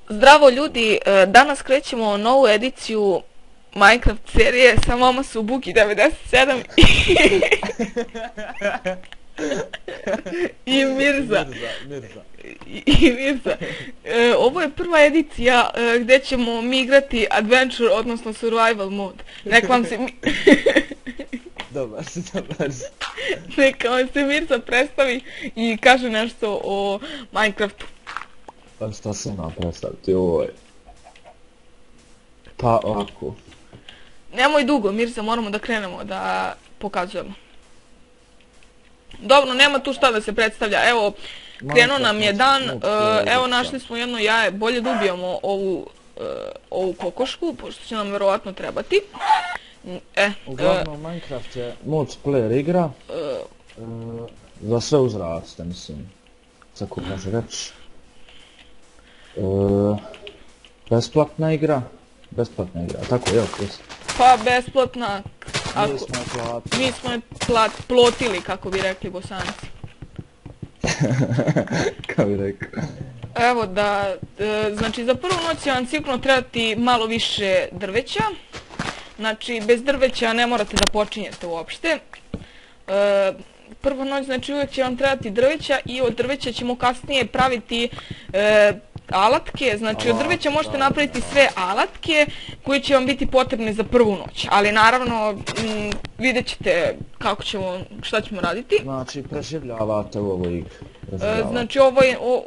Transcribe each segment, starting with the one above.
Zdravo ljudi, danas krećemo novu ediciju Minecraft serije, sa vama su Buki 97 i Mirza. I Mirza. Ovo je prva edicija gdje ćemo mi igrati Adventure, odnosno Survival mod. Nek vam se... Dobar si. Neka vam se Mirza predstavi i kaže nešto o Minecraftu. Pa šta se ima predstaviti ovoj? Pa ovako. Nemoj dugo, Mirza, moramo da krenemo da pokazujemo. Dobro, nema tu šta da se predstavlja. Evo, krenuo nam je dan, evo našli smo jedno jaje, bolje da ubijemo ovu kokošku, pošto će nam verovatno trebati. Uglavnom, Minecraft je multiplayer igra, za sve uzraste, mislim, tako može reći. Besplatna igra, tako je, Chris. Pa besplatna, Mi smo je plotili, kako bi rekli Bosanci. Kao bi rekao. Evo da, znači za prvu noć će vam sigurno trebati malo više drveća. Znači bez drveća ne morate da počinjete uopšte. Prvu noć znači uvijek će vam trebati drveća i od drveća ćemo kasnije praviti alatke, znači od drveća možete napraviti sve alatke koje će vam biti potrebne za prvu noć, ali naravno vidjet ćete kako ćemo, šta ćemo raditi. Znači preživljavate u ovoj igri. Znači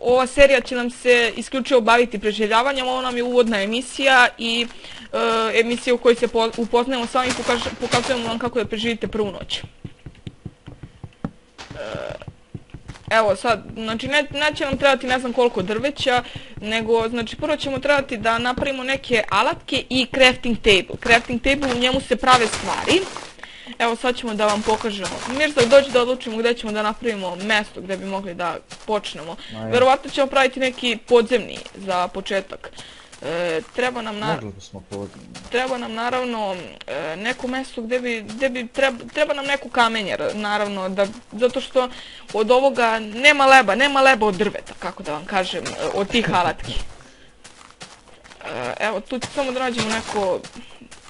ova serija će nam se isključivo baviti preživljavanjem, ovo nam je uvodna emisija i emisija u kojoj se upoznajemo s vama i pokazujemo vam kako da preživite prvu noć. Evo sad, znači neće nam trebati ne znam koliko drveća, nego znači prvo ćemo trebati da napravimo neke alatke i crafting table. Crafting table, u njemu se prave stvari. Evo sad ćemo da vam pokažemo. Mirza, dođi da odlučimo gdje ćemo da napravimo mjesto gdje bi mogli da počnemo. Verovatno ćemo praviti neki podzemni za početak. Treba nam naravno neko mjesto treba nam neko kamenje, naravno, zato što od ovoga nema leba od drveta, kako da vam kažem, od tih alatki. Evo, tu samo da nađemo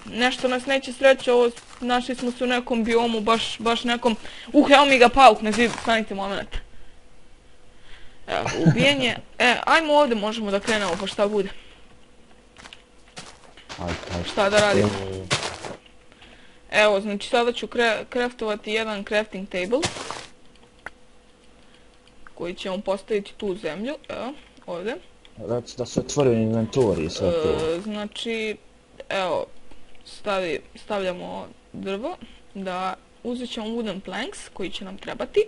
nešto nas neće sreći, ovo našli smo se u nekom biomu, baš nekom, evo mi ga pauk na zidu, stanite moment. Evo, ubijenje, ajmo ovdje možemo da krenemo, pa šta bude. Šta da radimo? Evo, znači sada ću craftovati jedan crafting table koji ćemo postaviti tu u zemlju, evo, ovdje. Reci da se otvori inventori i sve to. Znači, evo, stavljamo drvo, da uzet ćemo wooden planks koji će nam trebati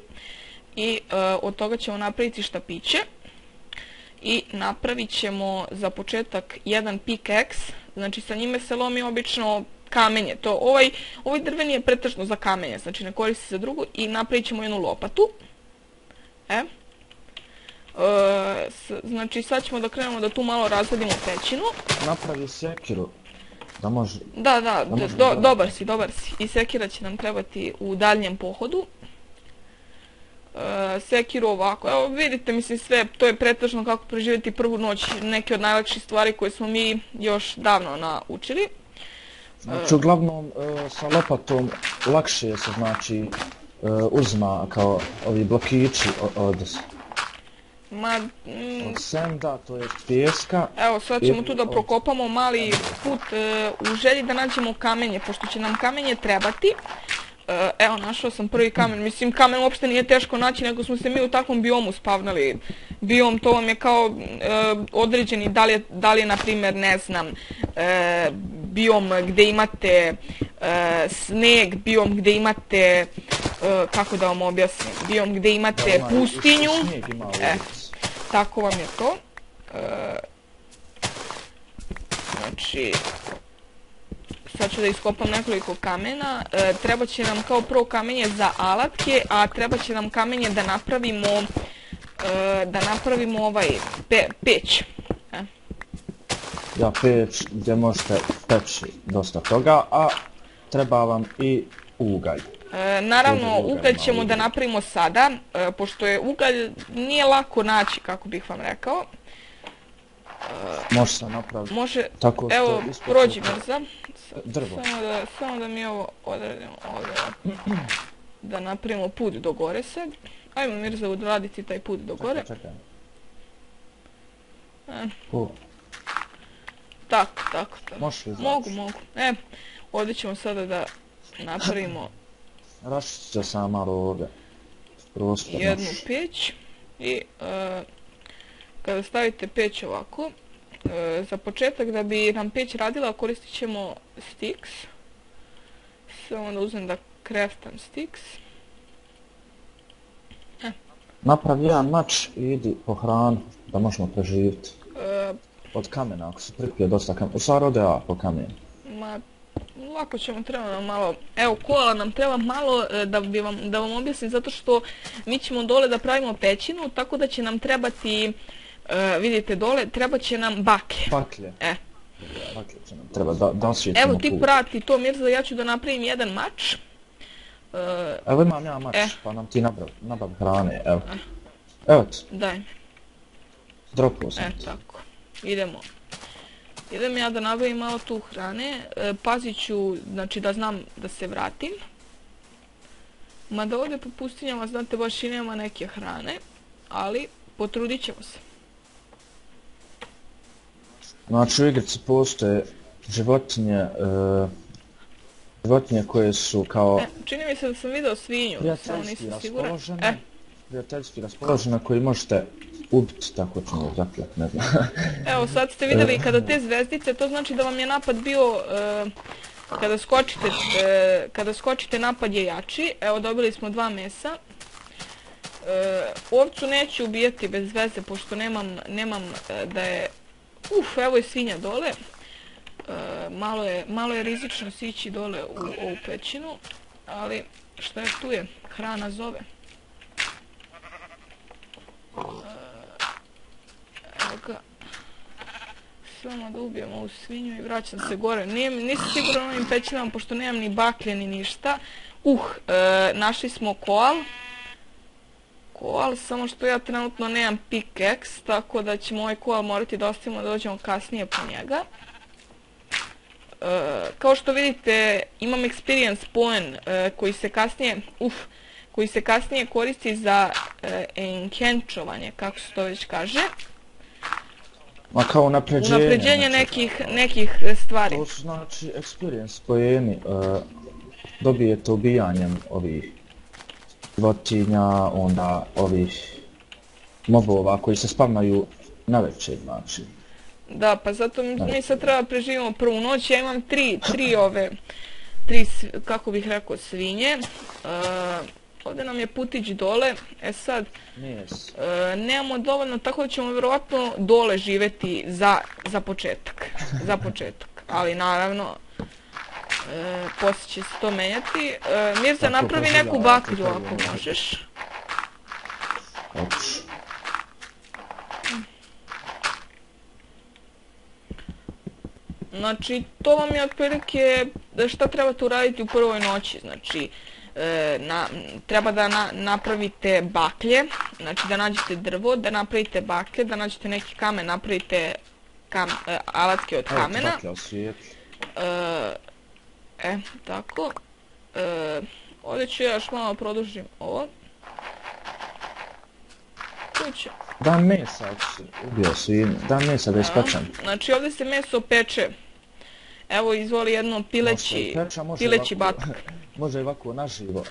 i od toga ćemo napraviti štapiće i napravit ćemo za početak jedan pickaxe. Znači sa njime se lomi obično kamenje, ovaj drveni je pretežno za kamenje, znači ne koristi se za drugo i napravit ćemo jednu lopatu. Znači sad ćemo da krenemo da tu malo razradimo pećinu. Napravi sekiru, da može... Da, dobar si. I sekira će nam trebati u daljnjem pohodu. Sekiru ovako, evo vidite, mislim sve, to je pretežno kako preživjeti prvu noć, neke od najlakših stvari koje smo mi još davno naučili. Znači uglavnom sa lopatom lakše se znači uzma kao ovi blokići od senda, to je pijeska. Evo sad ćemo tu da prokopamo mali put u želji da nađemo kamenje, pošto će nam kamenje trebati. Evo, našao sam prvi kamen, mislim kamen uopšte nije teško naći, nego smo se mi u takvom biomu spavnali. Biom, to vam je kao određeni, da li je na primjer, ne znam, biom gdje imate sneg, biom gdje imate, kako da vam objasnim, biom gdje imate pustinju, tako vam je to. Znači... Sad ću da iskopam nekoliko kamena, treba će nam kao prvo kamenje za alatke, a treba će nam kamenje da napravimo peć. Peć gdje možete peći dosta toga, a treba vam i ugalj. Naravno, ugalj ćemo da napravimo sada, pošto je ugalj nije lako naći, kako bih vam rekao. Može se napraviti. Može, Tako što evo, ispod prođi toga- Mirza. Drvo. Samo da mi ovo odradimo ovdje. Da napravimo put do gore sad. Ajmo Mirza odraditi taj put do gore. Čekaj. E, O, tako. možeš li Mogu. Ovdje ćemo sada da napravimo raščišću sam malo ovdje. Prostor jednu naš. peć i kada stavite peć ovako, za početak da bi nam peć radila koristit ćemo sticks. Samo da uzmem da craftam sticks. Napravi jedan mač i idi po hranu da možemo preživjeti. Od kamena, ako se pripije dosta kamena. U stvari ode ja po kamenu. Ma, lako ćemo, treba nam malo, evo kola nam treba malo da vam objasnim zato što mi ćemo dole da pravimo pećinu, tako da će nam trebati, vidite dole, treba će nam baklje. Baklje. Baklje će nam treba da osvijetimo Evo ti put. prati to Mirza, ja ću da napravim jedan mač. Evo imam ja mač, pa nam ti nabav hrane, evo. Evo ti, Daj, dropao sam ti. tako, idem ja da nabavim malo tu hrane, pazit ću, znači da znam da se vratim. Mada ovdje po pustinjama, znate, baš i nema neke hrane, ali potrudit ćemo se. Znači u igrici postoje životinje, životinje koje su kao Čini mi se da sam video svinju, samo prijateljski nisam siguran. raspoložene, koje možete ubiti, tako ćemo zakljati, ne znam. Evo sad ste vidjeli kada te zvezdice, to znači da vam je napad bio, kada skočite napad je jači. Evo dobili smo 2 mesa. Ovcu neću ubijati bez veze pošto nemam da je... evo je svinja dole. Malo je rizično sići dole u ovu pećinu, ali šta je tu je, hrana zove. Evo ga. Samo da ubijemo ovu svinju i vraćam se gore. Nisam siguran ovim pećinama pošto nemam ni baklje ni ništa. Našli smo koal. Samo što ja trenutno nemam pickaxe, tako da ćemo ovaj koal morati da ostavimo da dođemo kasnije po njega. Kao što vidite imam experience point koji se kasnije koristi za enchantovanje, kako se to već kaže. Ma kao Unapređenje nekih stvari. To su znači experience pojeni, dobijete ubijanjem ovih životinja, onda ovih mobova koji se spavnaju na večer, znači. Da, pa zato mi sad treba preživimo prvu noć, ja imam tri kako bih rekao, svinje. Ovdje nam je putić dole, sad nemamo dovoljno, tako da ćemo vjerojatno dole živjeti za početak, ali naravno poslije će se to menjati. Mirza, napravi neku baklju ako možeš. Znači, to vam je otprilike šta trebate uraditi u prvoj noći, znači treba da napravite baklje, znači da nađete drvo, da napravite baklje, da nađete neki kamen, napravite alatke od kamena. Tako. Ovdje ću još malo produžim ovo. Kuće. Dan mesa, ako si ubio svinju, dan mesa da ispečem. Znači ovdje se meso peče. Evo izvoli jedno pileći batak. Može i ovako naživo.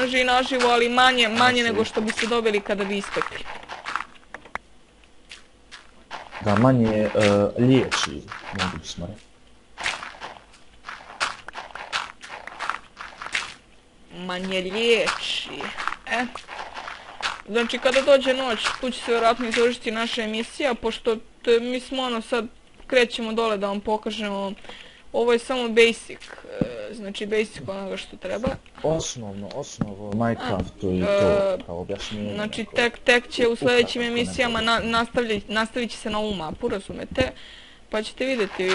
Može i naživo, ali manje nego što biste dobili kada bi ispekli. Da manje liječi, mogu bismo reći. Manje liječi. Znači kada dođe noć, tu će se vjerojatno izvršiti naša emisija, pošto mi smo sad krećemo dole da vam pokažemo. Ovo je samo basic, znači basic onoga što treba. Osnovu Minecraftu i to kao objašnjenje. Znači tek će u sljedećim emisijama nastavit će se na ovu mapu, razumete? Pa ćete vidjeti,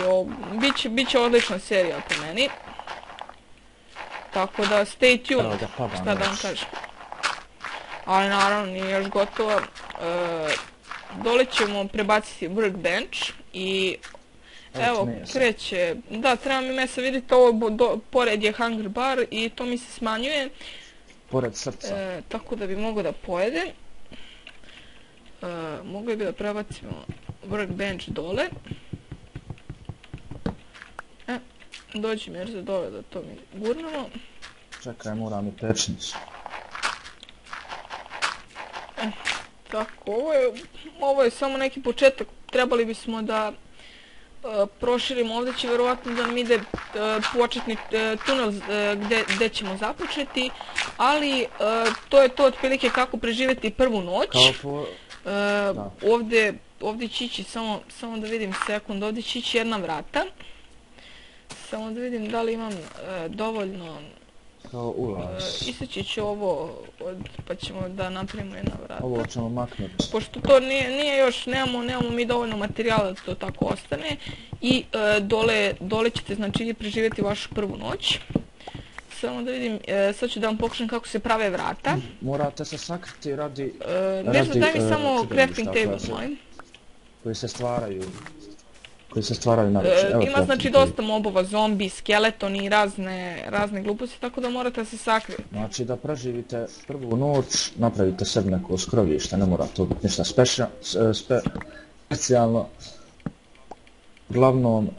bit će odlična serija po meni. Tako da stay tuned, šta da vam kažem. Ali naravno nije još gotovo. dole ćemo prebaciti workbench i evo kreće, da treba mi mesa, vidite ovo pored je hunger bar i to mi se smanjuje. Pored srca. Tako da bi mogao da pojedem. Mogli bi da prebacimo workbench dole. Dođi Mirza dole da to mi gurnemo. Čekaj, moram i pečnicu. Tako, ovo je samo neki početak, trebali bismo da proširimo, ovdje će verovatno da nam ide početni tunel gdje ćemo započeti, ali to je to otprilike kako preživjeti prvu noć. Ovdje će ići, samo da vidim sekund, ovdje će ići jedna vrata. Samo da vidim da li imam dovoljno... Kao ulaz. Iseći ću ovo, pa ćemo da napravimo jedna vrata. Ovo ćemo maknuti. Pošto to nije još, nemamo mi dovoljno materijala da to tako ostane. I dole ćete znači preživjeti vašu prvu noć. Samo da vidim, sad ću da vam pokušam kako se prave vrata. Morate se sakriti radi... Mirza, daj mi samo crafting table, molim. Koji se stvaraju na večer. Ima znači dosta mobova, zombi, skeletoni i razne gluposti, tako da morate se sakriti. Znači da preživite prvu noć, napravite sebi neko skrovište, ne mora to biti ništa specijalno. Uglavnom,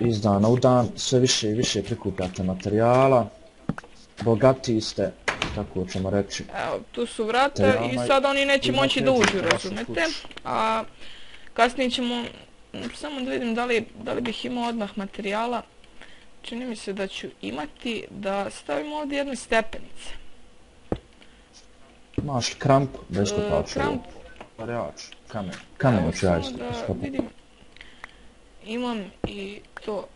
iz dana u dan sve više i više prikupljate materijala, bogatiji ste, tako ćemo reći. Evo, tu su vrata i sad oni neće moći da uđu, razumete, a kasnije ćemo, samo da vidim da li bih imao odmah materijala, čini mi se da ću imati, da stavimo ovdje jedne stepenice. Imaš li kramp da iskopaš? Kramp? Kamen ću ja iskopati. Imam i to,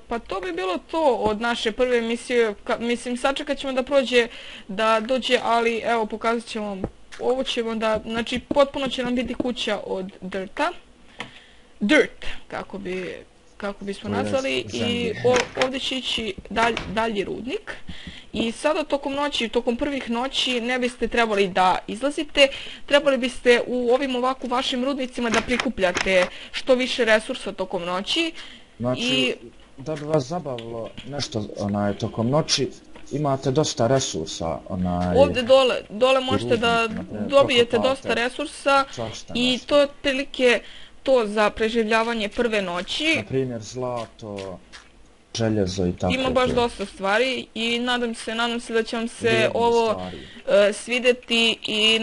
pa to bi bilo to od naše prve emisije, mislim sačekat ćemo da prođe, da dođe, ali evo pokazat ćemo vam, ovo ćemo da, znači potpuno će nam biti kuća od drta, dirt, kako bismo nazvali, i ovdje će ići dalji rudnik. I sada tokom prvih noći ne biste trebali da izlazite, trebali biste u ovim ovako vašim rudnicima da prikupljate što više resursa tokom noći. Znači, da bi vas zabavilo nešto tokom noći, imate dosta resursa. Ovdje dole možete da dobijete dosta resursa i to je otprilike to za preživljavanje prve noći. Na primjer zlato, željezo i tako. Ima baš dosta stvari i nadam se da će vam se ovo svidjeti i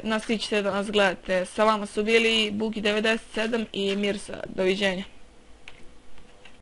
nastavit ćete da nas gledate. Sa vama su bili Bugi97 i Mirza. Doviđenja.